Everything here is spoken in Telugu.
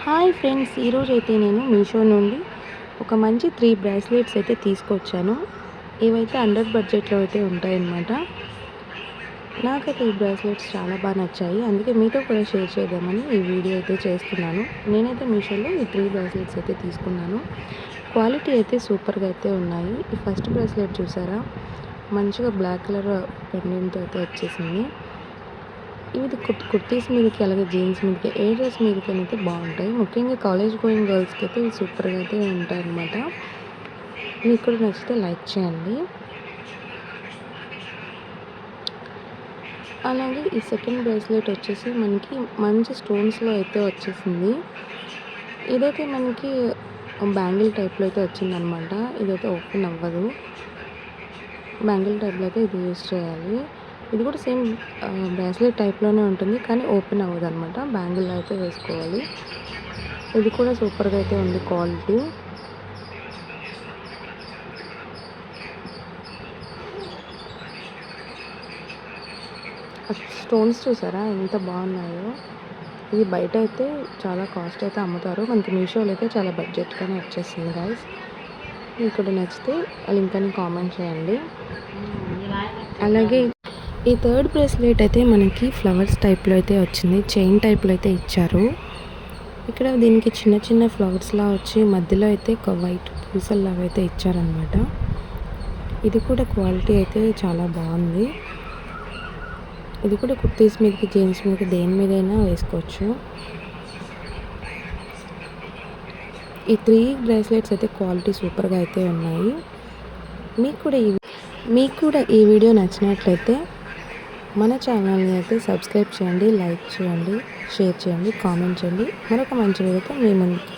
హాయ్ ఫ్రెండ్స్, ఈరోజైతే నేను మీషో నుండి ఒక మంచి 3 బ్రాస్లెట్స్ అయితే తీసుకొచ్చాను. ఇవైతే అండర్ బడ్జెట్లో అయితే ఉంటాయన్నమాట. నాకైతే ఈ బ్రాస్లెట్స్ చాలా బాగా నచ్చాయి. అందుకే మీతో కూడా షేర్ చేద్దామని ఈ వీడియో అయితే చేస్తున్నాను. నేనైతే మీషోలో ఈ 3 బ్రాస్లెట్స్ అయితే తీసుకున్నాను. క్వాలిటీ అయితే సూపర్గా అయితే ఉన్నాయి. ఈ ఫస్ట్ బ్రాస్లెట్ చూసారా, మంచిగా బ్లాక్ కలర్ పెండెంట్తో అయితే వచ్చేసింది. ఇది కుర్తీస్ మీదకి, అలాగే జీన్స్ మీదకి, ఏ డ్రెస్ మీదకి అయితే బాగుంటాయి. ముఖ్యంగా కాలేజ్ గోయింగ్ గర్ల్స్కి అయితే ఇవి సూపర్గా అయితే ఉంటాయన్నమాట. మీకు కూడా నచ్చితే లైక్ చేయండి. అలాగే ఈ సెకండ్ బ్రేస్లెట్ వచ్చేసి మనకి మంచి స్టోన్స్లో అయితే వచ్చేసింది. ఇదైతే మనకి బ్యాంగిల్ టైప్లో అయితే వచ్చిందనమాట. ఇదైతే ఓపెన్ అవ్వదు. బ్యాంగిల్ టైప్లో అయితే ఇది యూజ్ చేయాలి. ఇది కూడా సేమ్ బ్రాస్లెట్ టైప్లోనే ఉంటుంది, కానీ ఓపెన్ అవ్వదు అనమాట. బ్యాంగిల్లో అయితే వేసుకోవాలి. ఇది కూడా సూపర్గా అయితే ఉంది క్వాలిటీ. స్టోన్స్ చూసారా ఎంత బాగున్నాయో. ఇది బయట అయితే చాలా కాస్ట్ అయితే అమ్ముతారు, మనకి మీషోలో అయితే చాలా బడ్జెట్గానే వచ్చేసింది గైస్. మీకు నచ్చితే లింక్ అని కామెంట్ చేయండి. అలాగే ఈ థర్డ్ బ్రేస్లెట్ అయితే మనకి ఫ్లవర్స్ టైప్లో అయితే వచ్చింది, చైన్ టైప్లో అయితే ఇచ్చారు. ఇక్కడ దీనికి చిన్న చిన్న ఫ్లవర్స్లా వచ్చి మధ్యలో అయితే ఒక వైట్ పూసల్లాగా అయితే ఇచ్చారనమాట. ఇది కూడా క్వాలిటీ అయితే చాలా బాగుంది. ఇది కూడా కుర్తీస్ మీదకి, జీన్స్ మీదకి, దేని మీదైనా వేసుకోవచ్చు. ఈ 3 బ్రేస్లెట్స్ అయితే క్వాలిటీ సూపర్గా అయితే ఉన్నాయి. మీకు కూడా ఈ వీడియో నచ్చినట్లయితే మన ఛానల్ని అయితే సబ్స్క్రైబ్ చేయండి, లైక్ చేయండి, షేర్ చేయండి, కామెంట్ చేయండి. మరొక మంచి వీడియోతో మీ ముందుకి